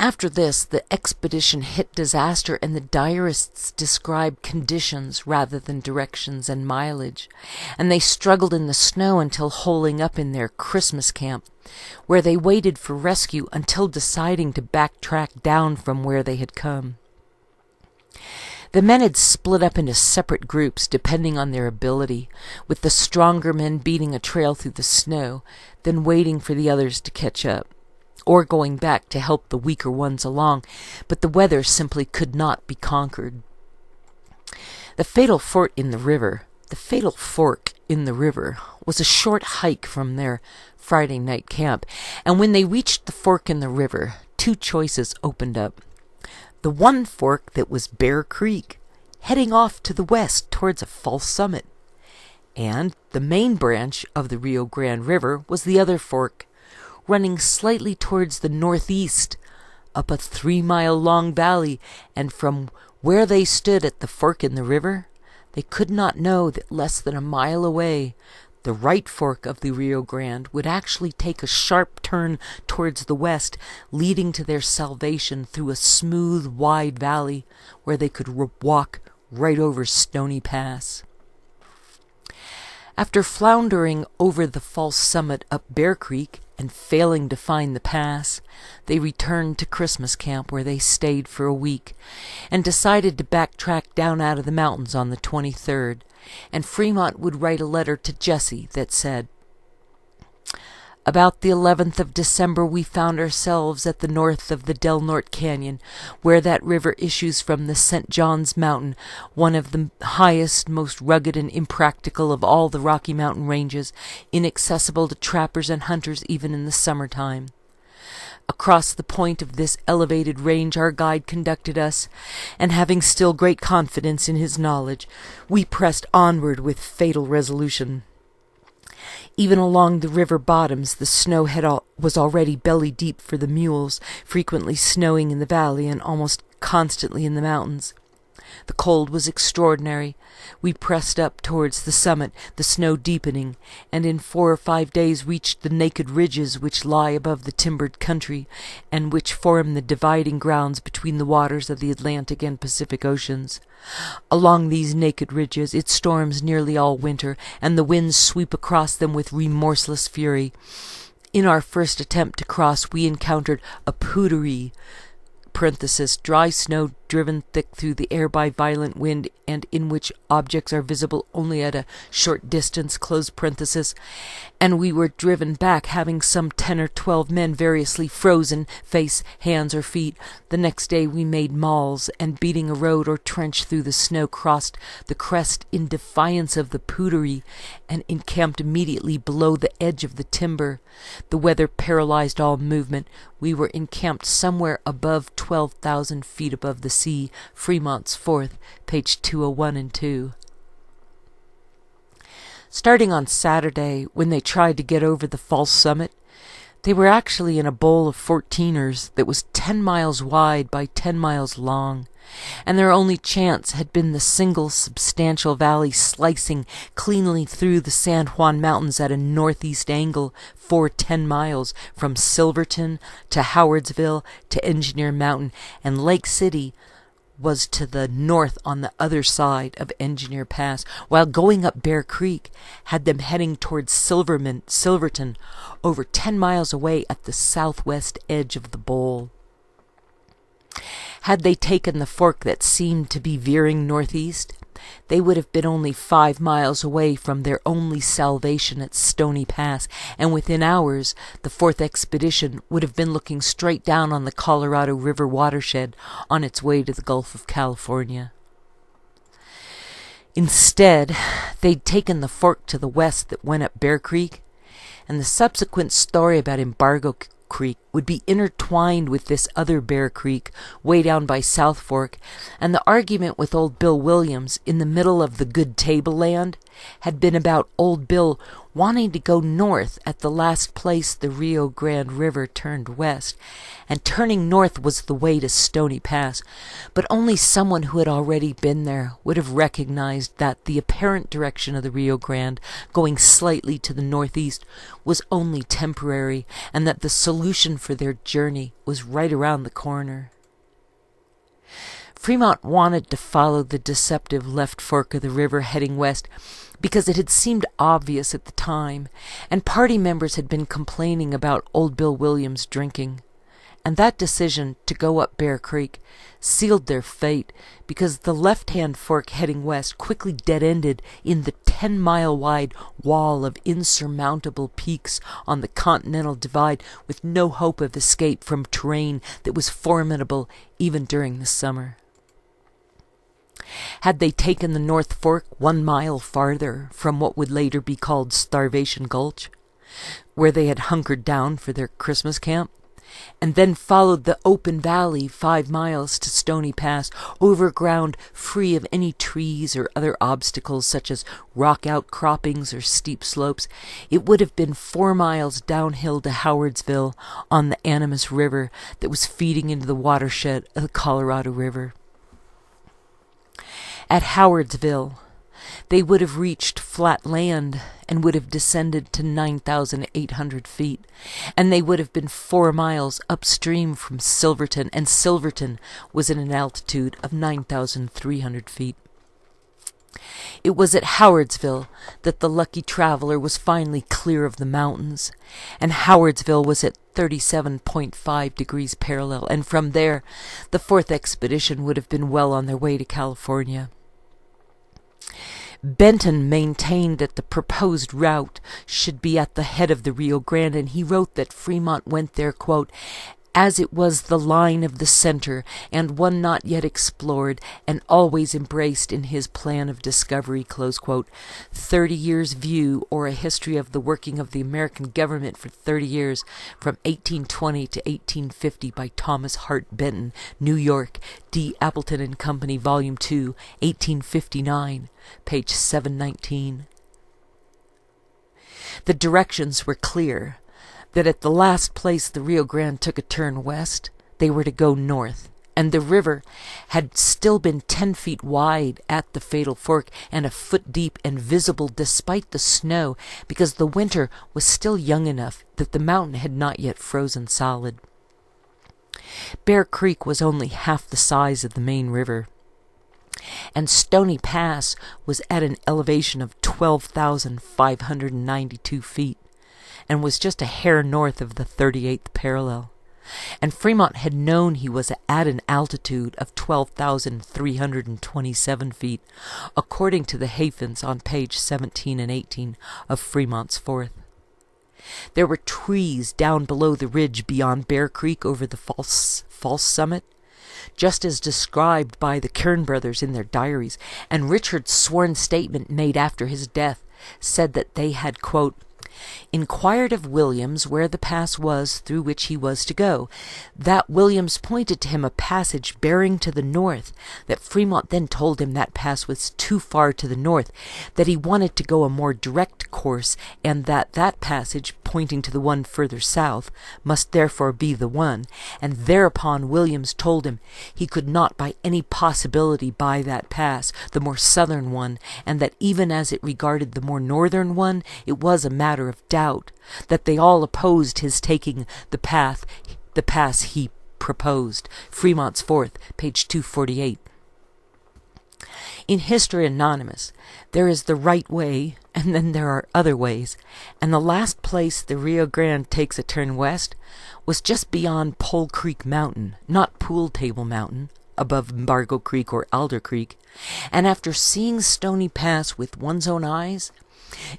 After this, the expedition hit disaster, and the diarists described conditions rather than directions and mileage, and they struggled in the snow until holing up in their Christmas camp, where they waited for rescue until deciding to backtrack down from where they had come. The men had split up into separate groups depending on their ability, with the stronger men beating a trail through the snow, then waiting for the others to catch up, or going back to help the weaker ones along, but the weather simply could not be conquered. The fatal fork in the river was a short hike from their Friday night camp, and when they reached the fork in the river, 2 choices opened up. The one fork that was Bear Creek, heading off to the west towards a false summit, and the main branch of the Rio Grande River was the other fork, running slightly towards the northeast, up a 3-mile-long valley, and from where they stood at the fork in the river, they could not know that less than a mile away, the right fork of the Rio Grande would actually take a sharp turn towards the west, leading to their salvation through a smooth, wide valley where they could walk right over Stony Pass. After floundering over the false summit up Bear Creek and failing to find the pass, they returned to Christmas camp where they stayed for a week and decided to backtrack down out of the mountains on the 23rd, and Fremont would write a letter to Jessie that said, "About the 11th of December we found ourselves at the north of the Del Norte Canyon, where that river issues from the St. John's Mountain, one of the highest, most rugged and impractical of all the Rocky Mountain ranges, inaccessible to trappers and hunters even in the summertime. Across the point of this elevated range our guide conducted us, and having still great confidence in his knowledge, we pressed onward with fatal resolution. Even along the river bottoms the snow was already belly-deep for the mules, frequently snowing in the valley and almost constantly in the mountains. The cold was extraordinary. We pressed up towards the summit, the snow deepening, and in 4 or 5 days reached the naked ridges which lie above the timbered country, and which form the dividing grounds between the waters of the Atlantic and Pacific Oceans. Along these naked ridges it storms nearly all winter, and the winds sweep across them with remorseless fury. In our first attempt to cross we encountered a pootery, dry snow driven thick through the air by violent wind, and in which objects are visible only at a short distance, and we were driven back, having some 10 or 12 men variously frozen, face, hands, or feet. The next day we made malls, and beating a road or trench through the snow, crossed the crest in defiance of the pootery, and encamped immediately below the edge of the timber. The weather paralyzed all movement. We were encamped somewhere above 12,000 feet above the sea. Fremont's 4th, page 201 and 2. Starting on Saturday, when they tried to get over the false summit, they were actually in a bowl of 14ers that was 10 miles wide by 10 miles long, and their only chance had been the single substantial valley slicing cleanly through the San Juan Mountains at a northeast angle for 10 miles, from Silverton to Howardsville to Engineer Mountain, and Lake City was to the north on the other side of Engineer Pass, while going up Bear Creek had them heading towards Silverton, over 10 miles away at the southwest edge of the bowl. Had they taken the fork that seemed to be veering northeast, they would have been only 5 miles away from their only salvation at Stony Pass, and within hours the 4th expedition would have been looking straight down on the Colorado River watershed on its way to the Gulf of California. Instead, they'd taken the fork to the west that went up Bear Creek, and the subsequent story about Embargo Creek would be intertwined with this other Bear Creek way down by South Fork, and the argument with old Bill Williams in the middle of the Good Tableland had been about old Bill wanting to go north at the last place the Rio Grande River turned west, and turning north was the way to Stony Pass, but only someone who had already been there would have recognized that the apparent direction of the Rio Grande, going slightly to the northeast, was only temporary, and that the solution for their journey was right around the corner. Fremont wanted to follow the deceptive left fork of the river heading west because it had seemed obvious at the time, and party members had been complaining about old Bill Williams drinking. And that decision to go up Bear Creek sealed their fate, because the left-hand fork heading west quickly dead-ended in the 10-mile-wide wall of insurmountable peaks on the Continental Divide, with no hope of escape from terrain that was formidable even during the summer. Had they taken the North Fork 1 mile farther from what would later be called Starvation Gulch, where they had hunkered down for their Christmas camp, and then followed the open valley 5 miles to Stony Pass, over ground free of any trees or other obstacles such as rock outcroppings or steep slopes, it would have been 4 miles downhill to Howardsville on the Animas River that was feeding into the watershed of the Colorado River. At Howardsville, they would have reached flat land and would have descended to 9,800 feet, and they would have been 4 miles upstream from Silverton, and Silverton was at an altitude of 9,300 feet. It was at Howardsville that the lucky traveler was finally clear of the mountains, and Howardsville was at 37.5 degrees parallel, and from there the fourth expedition would have been well on their way to California. Benton maintained that the proposed route should be at the head of the Rio Grande, and he wrote that Fremont went there, quote, as it was the line of the center, and one not yet explored, and always embraced in his plan of discovery, close quote. 30 Years' View, or a history of the working of the American government for 30 years, from 1820 to 1850, by Thomas Hart Benton, New York, D. Appleton and Company, Volume 2, 1859, page 719. The directions were clear, that at the last place the Rio Grande took a turn west, they were to go north, and the river had still been 10 feet wide at the fatal fork and a foot deep and visible despite the snow, because the winter was still young enough that the mountain had not yet frozen solid. Bear Creek was only half the size of the main river, and Stony Pass was at an elevation of 12,592 feet, and was just a hair north of the 38th parallel. And Fremont had known he was at an altitude of 12,327 feet, according to the Hafens on page 17 and 18 of Fremont's Fourth. There were trees down below the ridge beyond Bear Creek over the false summit, just as described by the Kern brothers in their diaries, and Richard's sworn statement made after his death said that they had, quote, inquired of Williams where the pass was through which he was to go. That Williams pointed to him a passage bearing to the north, that Fremont then told him that pass was too far to the north, that he wanted to go a more direct course, and that that passage, pointing to the one further south, must therefore be the one, and thereupon Williams told him he could not by any possibility buy that pass, the more southern one, and that even as it regarded the more northern one, it was a matter of doubt, that they all opposed his taking the pass he proposed. Fremont's Fourth, page 248. In History Anonymous, there is the right way, and then there are other ways, and the last place the Rio Grande takes a turn west was just beyond Pole Creek Mountain, not Pool Table Mountain, above Embargo Creek or Alder Creek, and after seeing Stony Pass with one's own eyes,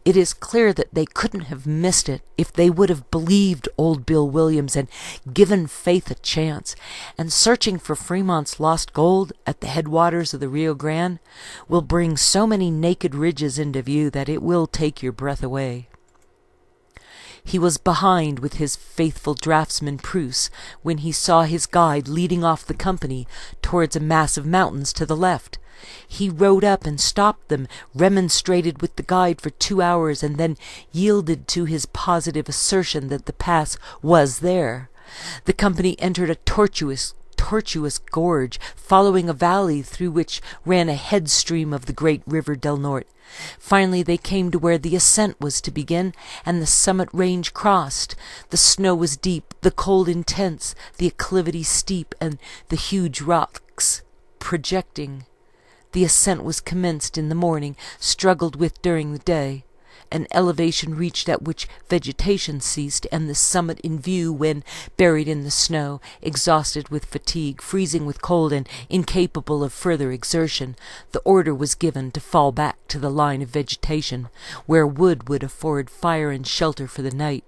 it is clear that they couldn't have missed it if they would have believed old Bill Williams and given faith a chance, and searching for Fremont's lost gold at the headwaters of the Rio Grande will bring so many naked ridges into view that it will take your breath away. He was behind with his faithful draftsman Pruce when he saw his guide leading off the company towards a mass of mountains to the left. He rode up and stopped them, remonstrated with the guide for 2 hours, and then yielded to his positive assertion that the pass was there. The company entered a tortuous gorge, following a valley through which ran a head stream of the great River del Norte. Finally they came to where the ascent was to begin, and the summit range crossed. The snow was deep, the cold intense, the acclivity steep, and the huge rocks projecting. The ascent was commenced in the morning, struggled with during the day, an elevation reached at which vegetation ceased, and the summit in view when, buried in the snow, exhausted with fatigue, freezing with cold, and incapable of further exertion, the order was given to fall back to the line of vegetation, where wood would afford fire and shelter for the night.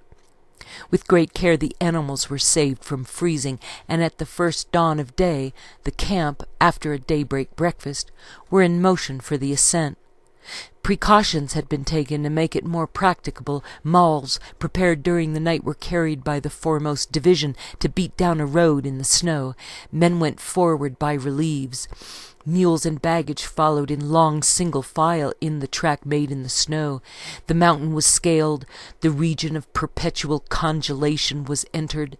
With great care the animals were saved from freezing, and at the first dawn of day the camp, after a daybreak breakfast, were in motion for the ascent. Precautions had been taken to make it more practicable. Mauls prepared during the night were carried by the foremost division to beat down a road in the snow. Men went forward by relieves. Mules and baggage followed in long single file in the track made in the snow. The mountain was scaled. The region of perpetual congelation was entered.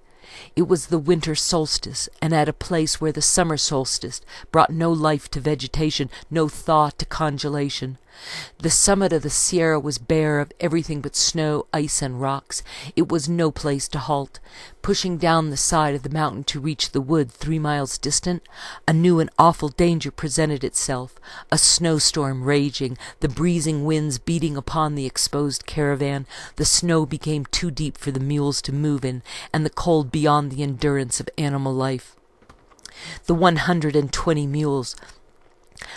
It was the winter solstice, and at a place where the summer solstice brought no life to vegetation, no thaw to congelation. The summit of the Sierra was bare of everything but snow, ice, and rocks. It was no place to halt. Pushing down the side of the mountain to reach the wood 3 miles distant, a new and awful danger presented itself. A snowstorm raging, the breezing winds beating upon the exposed caravan. The snow became too deep for the mules to move in, and the cold beyond the endurance of animal life. The 120 mules,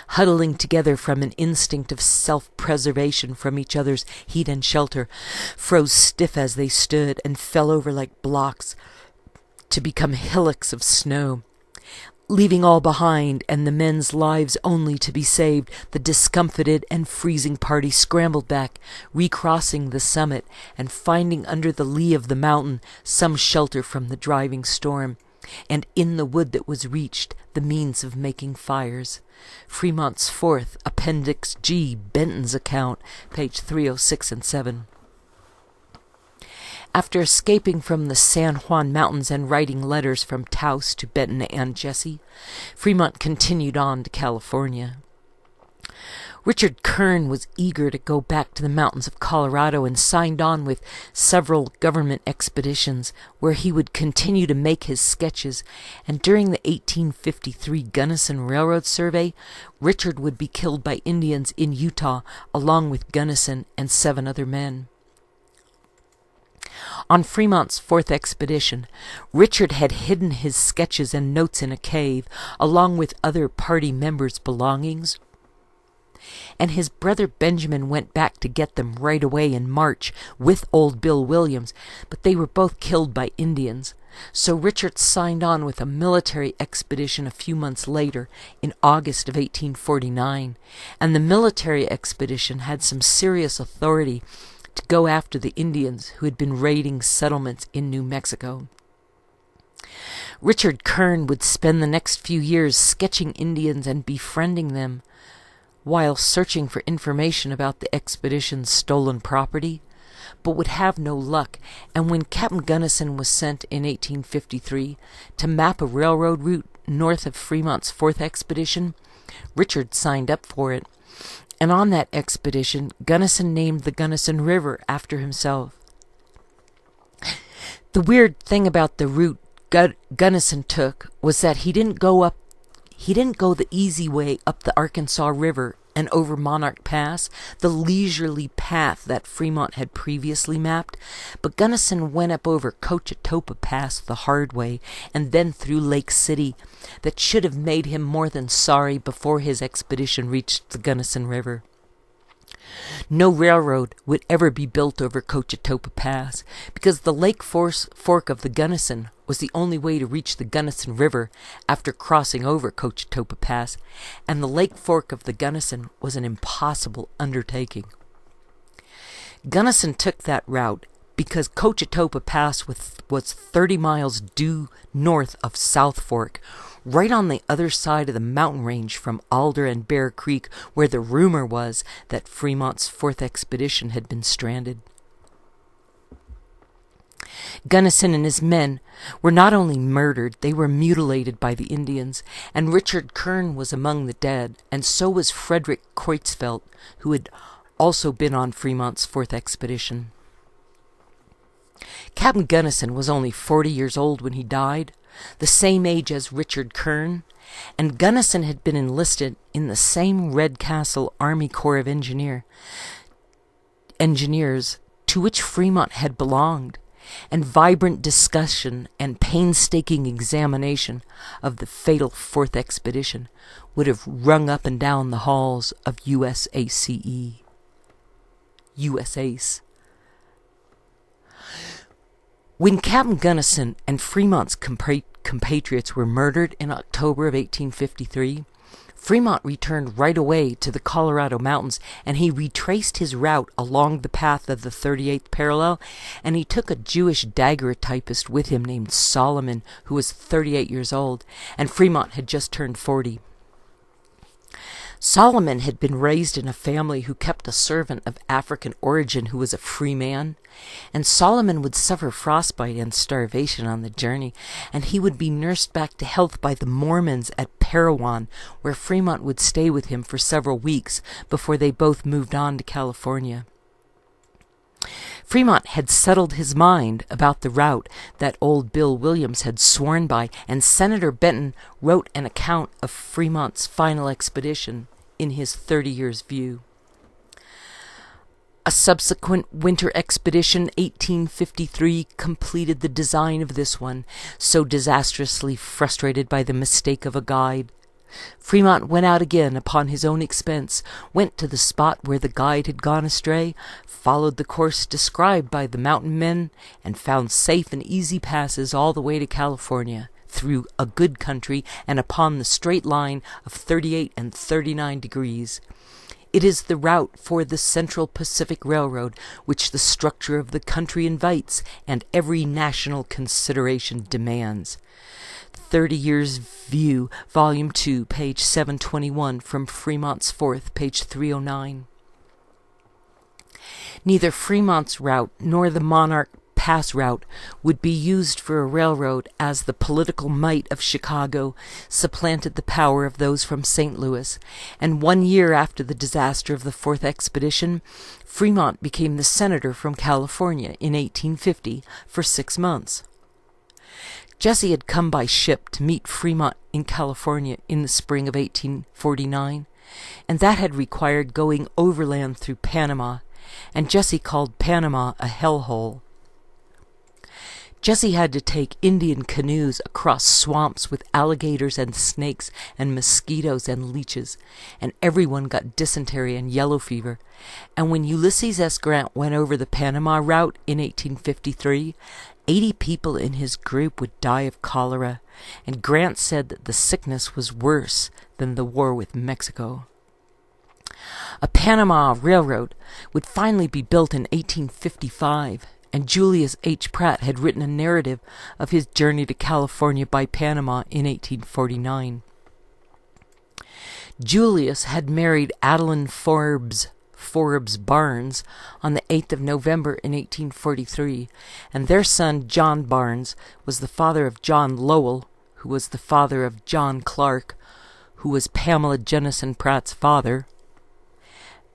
huddling together from an instinct of self-preservation from each other's heat and shelter, froze stiff as they stood and fell over like blocks to become hillocks of snow. Leaving all behind and the men's lives only to be saved, the discomfited and freezing party scrambled back, recrossing the summit and finding under the lee of the mountain some shelter from the driving storm, and in the wood that was reached the means of making fires. Fremont's 4th, Appendix G, Benton's account, page 306 and 7. After escaping from the San Juan Mountains and writing letters from Taos to Benton and Jesse, Fremont continued on to California. Richard Kern was eager to go back to the mountains of Colorado and signed on with several government expeditions where he would continue to make his sketches, and during the 1853 Gunnison Railroad survey, Richard would be killed by Indians in Utah along with Gunnison and 7 other men. On Fremont's 4th expedition, Richard had hidden his sketches and notes in a cave, along with other party members' belongings, and his brother Benjamin went back to get them right away in March with old Bill Williams, but they were both killed by Indians. So Richard signed on with a military expedition a few months later, in August of 1849, and the military expedition had some serious authority to go after the Indians who had been raiding settlements in New Mexico. Richard Kern would spend the next few years sketching Indians and befriending them, while searching for information about the expedition's stolen property, but would have no luck, and when Captain Gunnison was sent in 1853 to map a railroad route north of Fremont's 4th expedition, Richard signed up for it, and on that expedition Gunnison named the Gunnison River after himself. The weird thing about the route Gunnison took was that he didn't go the easy way up the Arkansas River and over Monarch Pass, the leisurely path that Fremont had previously mapped, but Gunnison went up over Cochetopa Pass the hard way, and then through Lake City. That should have made him more than sorry before his expedition reached the Gunnison River. No railroad would ever be built over Cochetopa Pass, because the Lake Fork of the Gunnison was the only way to reach the Gunnison River after crossing over Cochetopa Pass, and the Lake Fork of the Gunnison was an impossible undertaking. Gunnison took that route because Cochetopa Pass was 30 miles due north of South Fork, right on the other side of the mountain range from Alder and Bear Creek, where the rumor was that Fremont's 4th expedition had been stranded. Gunnison and his men were not only murdered, they were mutilated by the Indians, and Richard Kern was among the dead, and so was Frederick Kreutzfeldt, who had also been on Fremont's 4th expedition. Captain Gunnison was only 40 years old when he died, the same age as Richard Kern, and Gunnison had been enlisted in the same Redcastle Army Corps of Engineers to which Fremont had belonged, and vibrant discussion and painstaking examination of the fatal 4th expedition would have rung up and down the halls of USACE. When Captain Gunnison and Fremont's compatriots were murdered in October of 1853, Fremont returned right away to the Colorado Mountains, and he retraced his route along the path of the 38th parallel, and he took a Jewish daguerreotypist with him named Solomon, who was 38 years old, and Fremont had just turned 40. Solomon had been raised in a family who kept a servant of African origin who was a free man, and Solomon would suffer frostbite and starvation on the journey, and he would be nursed back to health by the Mormons at Parowan, where Fremont would stay with him for several weeks before they both moved on to California. Fremont had settled his mind about the route that old Bill Williams had sworn by, and Senator Benton wrote an account of Fremont's final expedition in his 30 Years' View. A subsequent winter expedition, 1853, completed the design of this one, so disastrously frustrated by the mistake of a guide. Fremont went out again upon his own expense, went to the spot where the guide had gone astray, followed the course described by the mountain men, and found safe and easy passes all the way to California, through a good country and upon the straight line of 38 and 39 degrees. It is the route for the Central Pacific Railroad which the structure of the country invites and every national consideration demands. 30 Years' View, Volume 2, page 721, from Fremont's Fourth, page 309. Neither Fremont's route nor the Monarch Pass route would be used for a railroad, as the political might of Chicago supplanted the power of those from St. Louis, and 1 year after the disaster of the fourth expedition, Fremont became the senator from California in 1850 for 6 months. Jesse had come by ship to meet Fremont in California in the spring of 1849, and that had required going overland through Panama, and Jesse called Panama a hellhole. Jesse had to take Indian canoes across swamps with alligators and snakes and mosquitoes and leeches, and everyone got dysentery and yellow fever. And when Ulysses S. Grant went over the Panama route in 1853, 80 people in his group would die of cholera, and Grant said that the sickness was worse than the war with Mexico. A Panama railroad would finally be built in 1855, and Julius H. Pratt had written a narrative of his journey to California by Panama in 1849. Julius had married Adeline Forbes Barnes on the 8th of November in 1843, and their son John Barnes was the father of John Lowell, who was the father of John Clark, who was Pamela Jennison Pratt's father.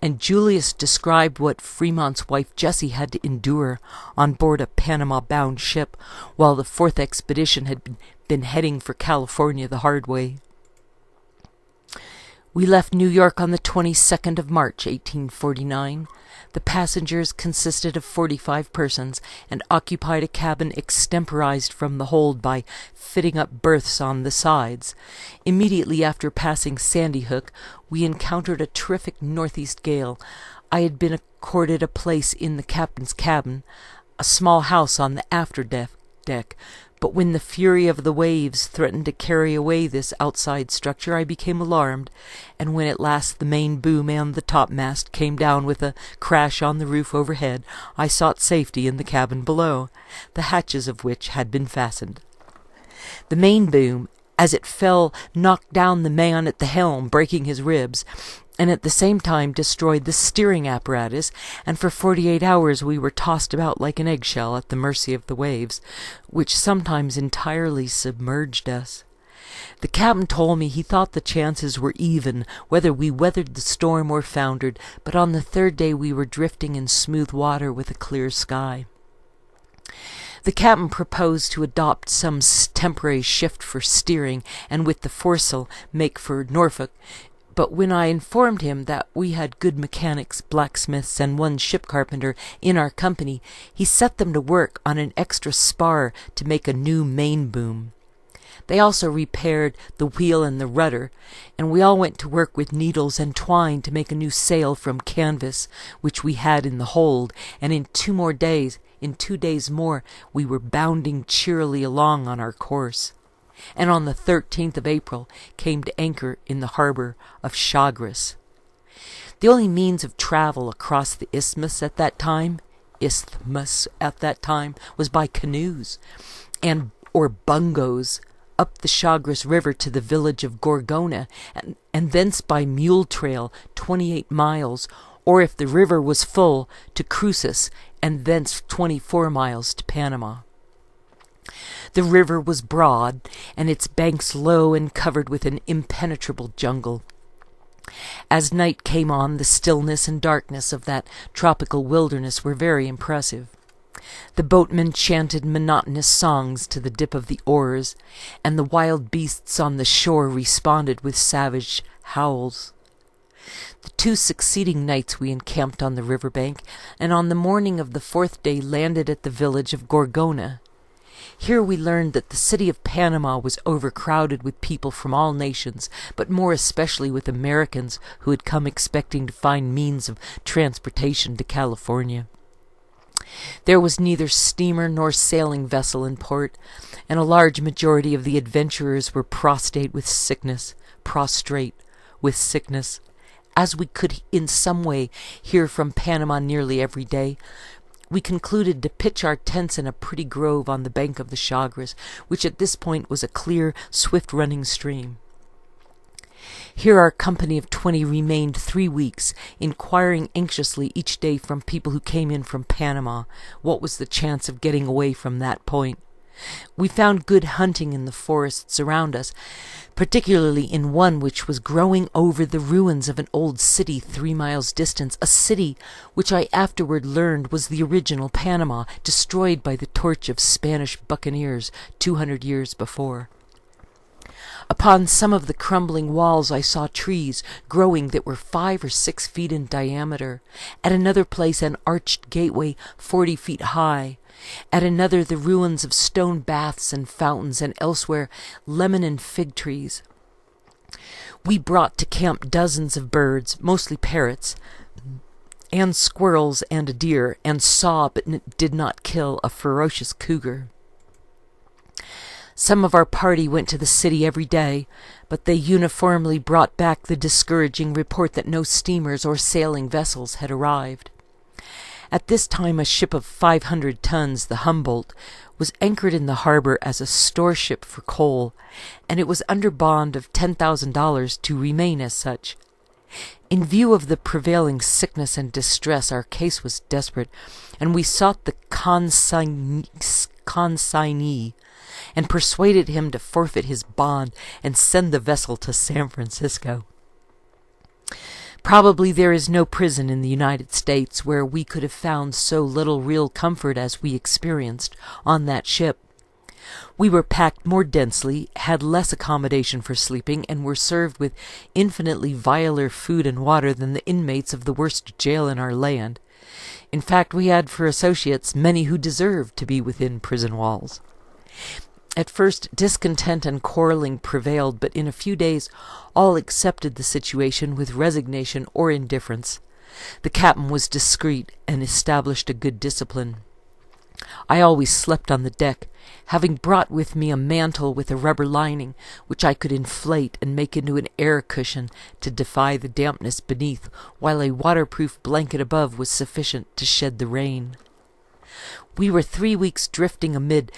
And Julius described what Fremont's wife Jessie had to endure on board a Panama-bound ship while the fourth expedition had been heading for California the hard way. We left New York on the 22nd of March, 1849. The passengers consisted of 45 persons and occupied a cabin extemporized from the hold by fitting up berths on the sides. Immediately after passing Sandy Hook, we encountered a terrific northeast gale. I had been accorded a place in the captain's cabin, a small house on the after deck, but when the fury of the waves threatened to carry away this outside structure, I became alarmed, and when at last the main boom and the topmast came down with a crash on the roof overhead, I sought safety in the cabin below, the hatches of which had been fastened. The main boom, as it fell, knocked down the man at the helm, breaking his ribs, and at the same time destroyed the steering apparatus, and for 48 hours we were tossed about like an eggshell at the mercy of the waves, which sometimes entirely submerged us. The captain told me he thought the chances were even, whether we weathered the storm or foundered, but on the third day we were drifting in smooth water with a clear sky. The captain proposed to adopt some temporary shift for steering, and with the foresail make for Norfolk, but when I informed him that we had good mechanics, blacksmiths, and one ship carpenter in our company, he set them to work on an extra spar to make a new main boom. They also repaired the wheel and the rudder, and we all went to work with needles and twine to make a new sail from canvas, which we had in the hold, and in 2 days more, we were bounding cheerily along on our course. and on the 13th of April came to anchor in the harbor of Chagres. The only means of travel across the isthmus at that time was by canoes or bungos up the Chagres River to the village of Gorgona, and thence by mule trail 28 miles, or if the river was full, to Cruces, and thence 24 miles to Panama. The river was broad, and its banks low and covered with an impenetrable jungle. As night came on, the stillness and darkness of that tropical wilderness were very impressive. The boatmen chanted monotonous songs to the dip of the oars, and the wild beasts on the shore responded with savage howls. The 2 succeeding nights we encamped on the river bank, and on the morning of the 4th day landed at the village of Gorgona. Here we learned that the city of Panama was overcrowded with people from all nations, but more especially with Americans who had come expecting to find means of transportation to California. There was neither steamer nor sailing vessel in port, and a large majority of the adventurers were prostrate with sickness. As we could in some way hear from Panama nearly every day, we concluded to pitch our tents in a pretty grove on the bank of the Chagres, which at this point was a clear, swift-running stream. Here our company of 20 remained 3 weeks, inquiring anxiously each day from people who came in from Panama what was the chance of getting away from that point. We found good hunting in the forests around us, particularly in one which was growing over the ruins of an old city 3 miles distant, a city which I afterward learned was the original Panama, destroyed by the torch of Spanish buccaneers 200 years before. Upon some of the crumbling walls I saw trees growing that were 5 or 6 feet in diameter. At another place an arched gateway 40 feet high. At another the ruins of stone baths and fountains, and elsewhere lemon and fig trees. We brought to camp dozens of birds, mostly parrots, and squirrels and a deer, and saw but did not kill a ferocious cougar. Some of our party went to the city every day, but they uniformly brought back the discouraging report that no steamers or sailing vessels had arrived. At this time a ship of 500 tons, the Humboldt, was anchored in the harbor as a store ship for coal, and it was under bond of $10,000 to remain as such. In view of the prevailing sickness and distress, our case was desperate, and we sought the consignee, and persuaded him to forfeit his bond and send the vessel to San Francisco. Probably there is no prison in the United States where we could have found so little real comfort as we experienced on that ship. We were packed more densely, had less accommodation for sleeping, and were served with infinitely viler food and water than the inmates of the worst jail in our land. In fact, we had for associates many who deserved to be within prison walls. At first discontent and quarreling prevailed, but in a few days all accepted the situation with resignation or indifference. The captain was discreet and established a good discipline. I always slept on the deck, having brought with me a mantle with a rubber lining, which I could inflate and make into an air cushion to defy the dampness beneath, while a waterproof blanket above was sufficient to shed the rain. We were 3 weeks drifting amid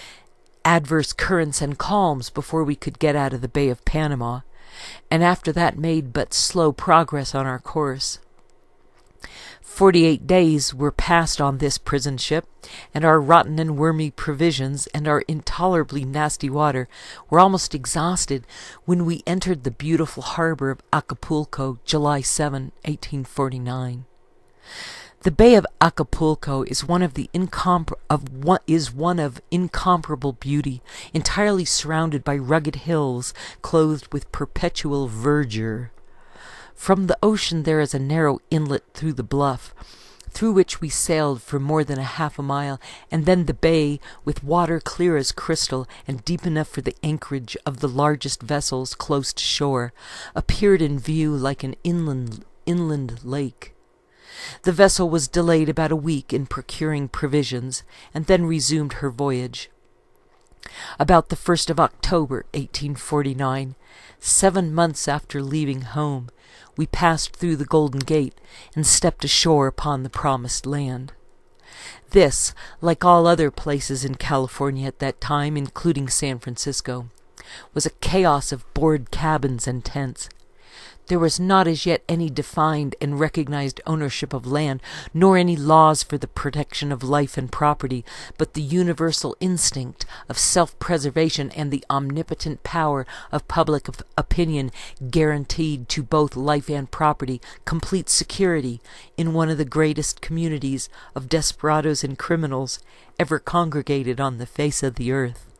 adverse currents and calms before we could get out of the Bay of Panama, and after that made but slow progress on our course. 48 days were passed on this prison ship, and our rotten and wormy provisions and our intolerably nasty water were almost exhausted when we entered the beautiful harbor of Acapulco, July 7, 1849. The Bay of Acapulco is one of incomparable beauty, entirely surrounded by rugged hills clothed with perpetual verdure. From the ocean there is a narrow inlet through the bluff, through which we sailed for more than half a mile, and then the bay, with water clear as crystal and deep enough for the anchorage of the largest vessels close to shore, appeared in view like an inland lake. The vessel was delayed about a week in procuring provisions, and then resumed her voyage. About the 1st of October, 1849, 7 months after leaving home, we passed through the Golden Gate and stepped ashore upon the promised land. This, like all other places in California at that time, including San Francisco, was a chaos of board cabins and tents. There was not as yet any defined and recognized ownership of land, nor any laws for the protection of life and property, but the universal instinct of self-preservation and the omnipotent power of public opinion guaranteed to both life and property complete security in one of the greatest communities of desperadoes and criminals ever congregated on the face of the earth.